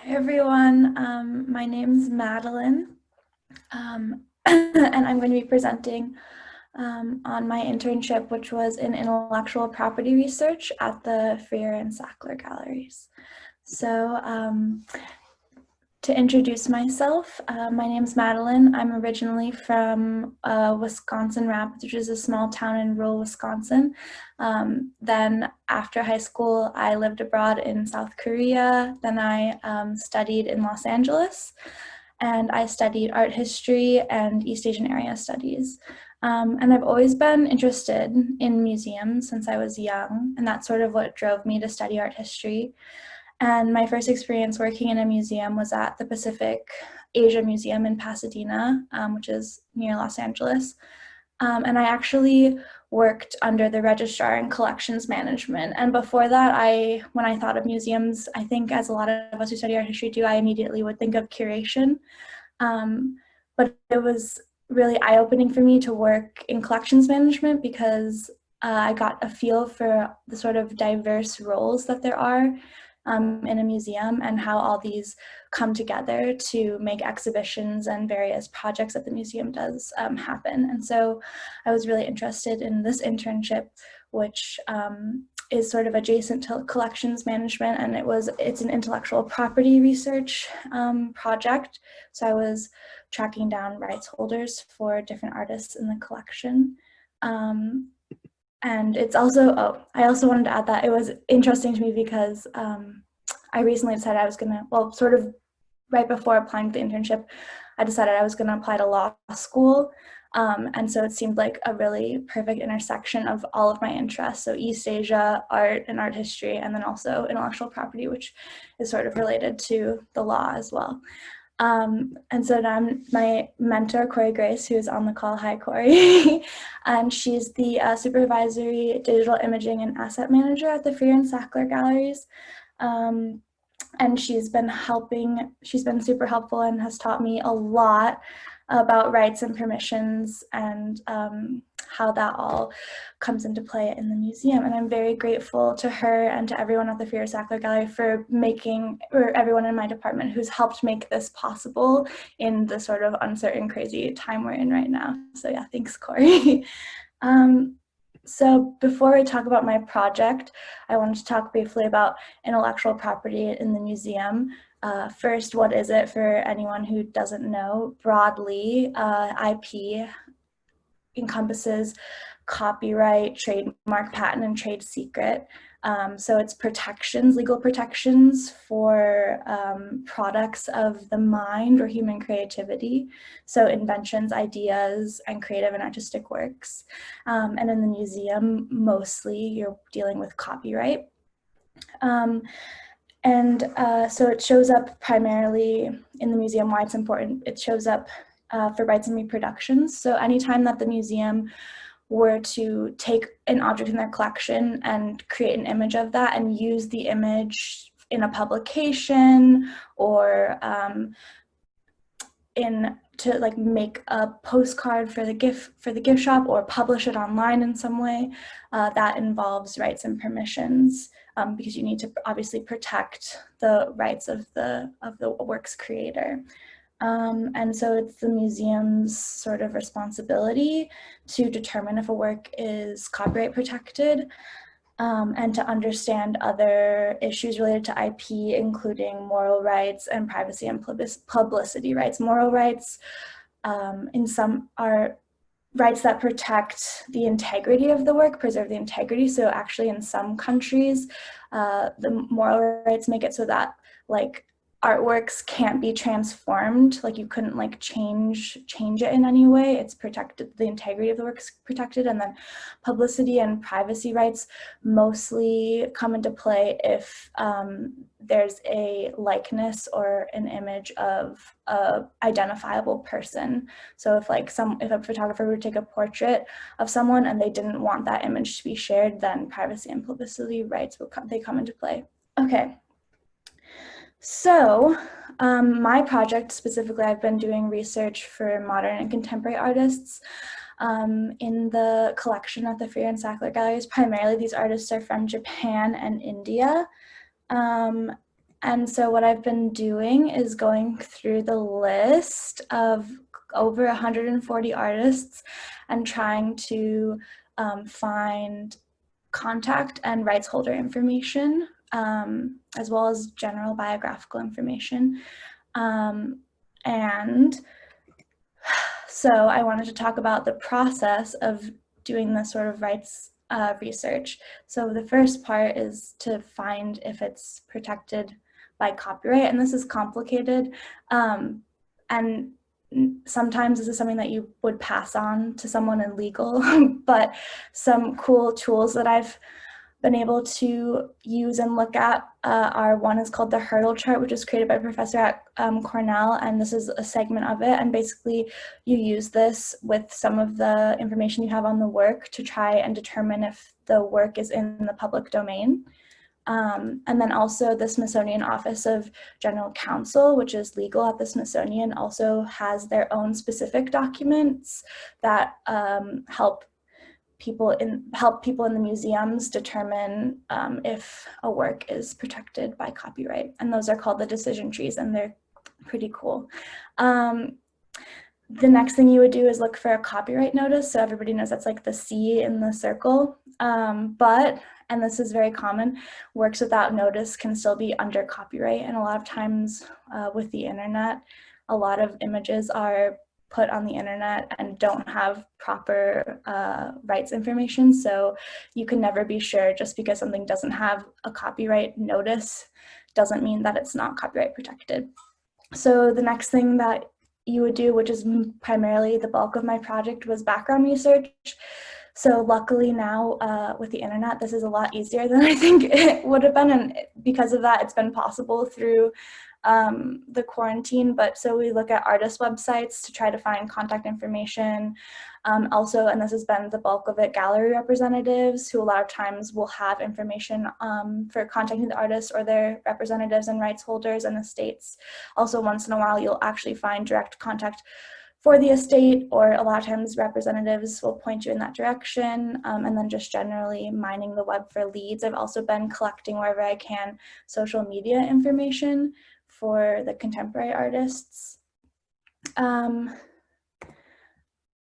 Hi everyone, my name's Madeline, and I'm going to be presenting on my internship, which was in intellectual property research at the Freer and Sackler Galleries. So to introduce myself, my name's Madeline. I'm originally from Wisconsin Rapids, which is a small town in rural Wisconsin. Then after high school, I lived abroad in South Korea. Then I studied in Los Angeles, and I studied art history and East Asian area studies. And I've always been interested in museums since I was young, and that's sort of what drove me to study art history. And my first experience working in a museum was at the Pacific Asia Museum in Pasadena, which is near Los Angeles. And I actually worked under the registrar in collections management. And before that, when I thought of museums, I think as a lot of us who study art history do, I immediately would think of curation. But it was really eye-opening for me to work in collections management because I got a feel for the sort of diverse roles that there are in a museum and how all these come together to make exhibitions and various projects that the museum does happen. And so I was really interested in this internship, which is sort of adjacent to collections management, and it's an intellectual property research project. So I was tracking down rights holders for different artists in the collection. And it's also, I also wanted to add that it was interesting to me because I recently decided I was gonna, sort of right before applying to the internship, I decided I was gonna apply to law school. And so it seemed like a really perfect intersection of all of my interests. So East Asia, art and art history, and then also intellectual property, which is sort of related to the law as well. And so now my mentor, Corey Grace, who is on the call, hi Corey, and she's the supervisory digital imaging and asset manager at the Freer and Sackler Galleries. And she's been super helpful and has taught me a lot about rights and permissions and how that all comes into play in the museum. And I'm very grateful to her and to everyone at the Freer Sackler Gallery for everyone in my department who's helped make this possible in the sort of uncertain, crazy time we're in right now. So yeah, thanks, Corey. So before I talk about my project, I wanted to talk briefly about intellectual property in the museum. First, what is it for anyone who doesn't know? Broadly, IP encompasses copyright, trademark, patent, and trade secret. So it's protections, legal protections for products of the mind or human creativity. So inventions, ideas, and creative and artistic works. And in the museum, mostly you're dealing with copyright. So it shows up primarily in the museum. Why it's important, it shows up for rights and reproductions. So anytime that the museum were to take an object in their collection and create an image of that and use the image in a publication or to like make a postcard for the gift shop or publish it online in some way, that involves rights and permissions because you need to obviously protect the rights of the work's creator. And so it's the museum's sort of responsibility to determine if a work is copyright protected and to understand other issues related to IP, including moral rights and privacy and publicity rights. Moral rights in some are rights that protect the integrity of the work, preserve the integrity. So actually in some countries, the moral rights make it so that like artworks can't be transformed, like you couldn't like change it in any way. It's protected, the integrity of the work's protected. And then publicity and privacy rights mostly come into play if there's a likeness or an image of a identifiable person. So if a photographer would take a portrait of someone and they didn't want that image to be shared, then privacy and publicity rights they come into play. Okay. So my project specifically, I've been doing research for modern and contemporary artists in the collection at the Freer and Sackler Galleries. Primarily, these artists are from Japan and India. And so what I've been doing is going through the list of over 140 artists and trying to find contact and rights holder information, as well as general biographical information. And so I wanted to talk about the process of doing this sort of rights research. So the first part is to find if it's protected by copyright, and this is complicated. And sometimes this is something that you would pass on to someone in legal, but some cool tools that I've been able to use and look at are, one is called the hurdle chart, which is created by a professor at Cornell, and this is a segment of it, and basically you use this with some of the information you have on the work to try and determine if the work is in the public domain. And then also the Smithsonian Office of General Counsel, which is legal at the Smithsonian, also has their own specific documents that help people in the museums determine if a work is protected by copyright. And those are called the decision trees, and they're pretty cool. The next thing you would do is look for a copyright notice. So everybody knows that's like the C in the circle. But, and this is very common, works without notice can still be under copyright. And a lot of times with the internet, a lot of images are put on the internet and don't have proper rights information. So you can never be sure. Just because something doesn't have a copyright notice doesn't mean that it's not copyright protected. So the next thing that you would do, which is primarily the bulk of my project, was background research. So luckily now with the internet, this is a lot easier than I think it would have been. And because of that, it's been possible through the quarantine. But so we look at artist websites to try to find contact information. Also, and this has been the bulk of it, gallery representatives, who a lot of times will have information for contacting the artists or their representatives and rights holders in the States. Also, once in a while, you'll actually find direct contact for the estate, or a lot of times representatives will point you in that direction, and then just generally mining the web for leads. I've also been collecting wherever I can social media information for the contemporary artists.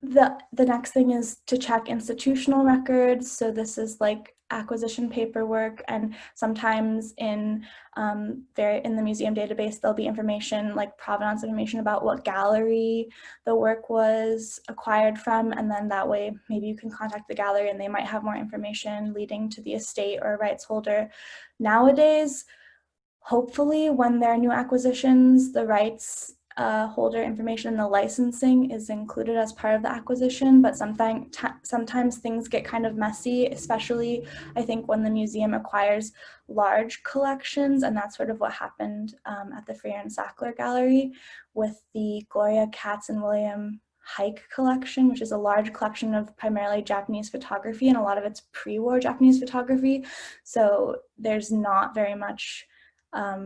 The next thing is to check institutional records. So this is like acquisition paperwork, and sometimes in the museum database there'll be information like provenance information about what gallery the work was acquired from, and then that way maybe you can contact the gallery and they might have more information leading to the estate or rights holder. Nowadays, hopefully when there are new acquisitions, the rights holder information and the licensing is included as part of the acquisition, but sometimes things get kind of messy, especially I think when the museum acquires large collections, and that's sort of what happened at the Freer and Sackler Gallery with the Gloria Katz and William Hike collection, which is a large collection of primarily Japanese photography, and a lot of it's pre-war Japanese photography. So there's not very much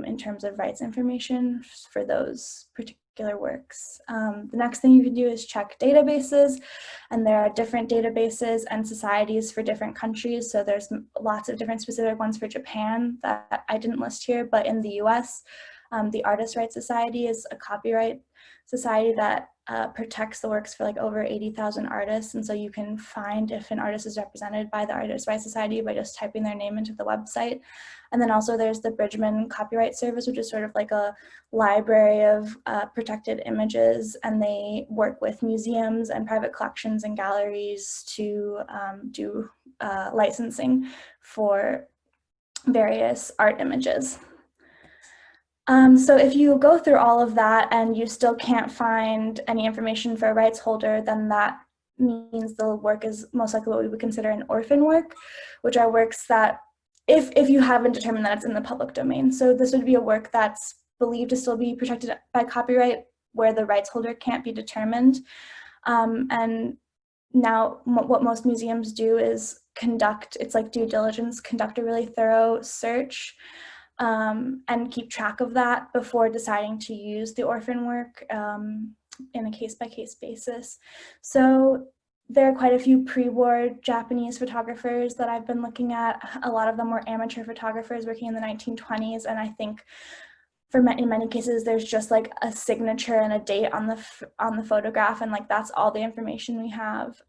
in terms of rights information for those particular works. The next thing you can do is check databases, and there are different databases and societies for different countries. So there's lots of different specific ones for Japan that I didn't list here, but in the US, the Artist Rights Society is a copyright society that protects the works for like over 80,000 artists. And so you can find if an artist is represented by the Artist Rights Society by just typing their name into the website. And then also there's the Bridgman Copyright Service, which is sort of like a library of protected images. And they work with museums and private collections and galleries to do licensing for various art images. So if you go through all of that and you still can't find any information for a rights holder, then that means the work is most likely what we would consider an orphan work, which are works that if you haven't determined that it's in the public domain. So this would be a work that's believed to still be protected by copyright where the rights holder can't be determined. And now what most museums do is it's like due diligence, conduct a really thorough search and keep track of that before deciding to use the orphan work in a case-by-case basis. So there are quite a few pre-war Japanese photographers that I've been looking at. A lot of them were amateur photographers working in the 1920s, and I think in many cases there's just like a signature and a date on the photograph, and like that's all the information we have.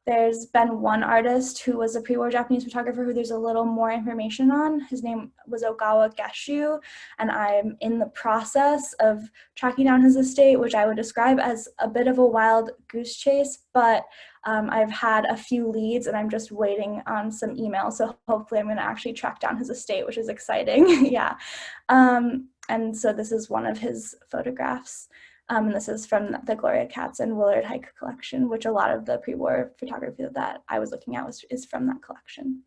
There's been one artist who was a pre-war Japanese photographer who there's a little more information on. His name was Ogawa Geshu, and I'm in the process of tracking down his estate, which I would describe as a bit of a wild goose chase, but I've had a few leads and I'm just waiting on some emails. So hopefully I'm going to actually track down his estate, which is exciting. Yeah. And so this is one of his photographs. And this is from the Gloria Katz and Willard Hike collection, which a lot of the pre-war photography that I was looking at is from that collection.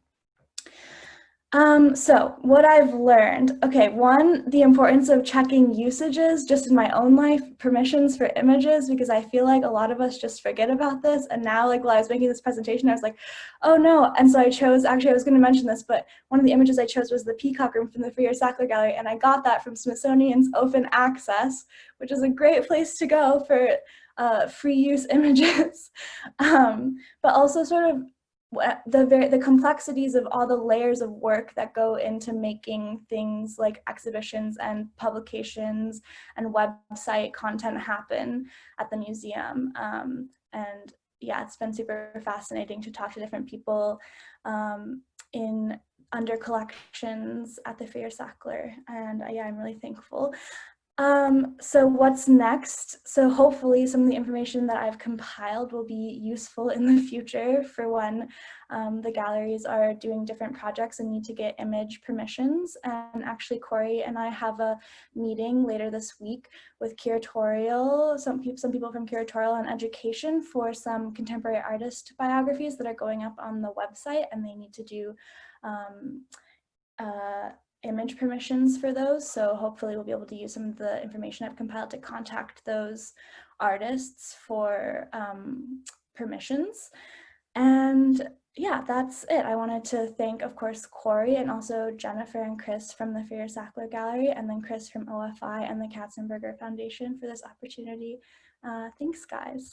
So what I've learned, okay, one, the importance of checking usages just in my own life, permissions for images, because I feel like a lot of us just forget about this. And now, like, while I was making this presentation, I was like, oh no. And so I chose, actually, I was going to mention this, but one of the images I chose was the peacock room from the Sackler Gallery. And I got that from Smithsonian's Open Access, which is a great place to go for free use images. But also sort of the complexities of all the layers of work that go into making things like exhibitions and publications and website content happen at the museum. And yeah, it's been super fascinating to talk to different people under collections at the Sackler, and yeah, I'm really thankful. So what's next? So hopefully some of the information that I've compiled will be useful in the future for when the galleries are doing different projects and need to get image permissions. And actually Corey and I have a meeting later this week with curatorial, some people from curatorial and education for some contemporary artist biographies that are going up on the website, and they need to do image permissions for those. So hopefully we'll be able to use some of the information I've compiled to contact those artists for permissions. And yeah, that's it. I wanted to thank, of course, Corey and also Jennifer and Chris from the Sackler Gallery, and then Chris from OFI and the Katzenberger Foundation for this opportunity. Thanks, guys.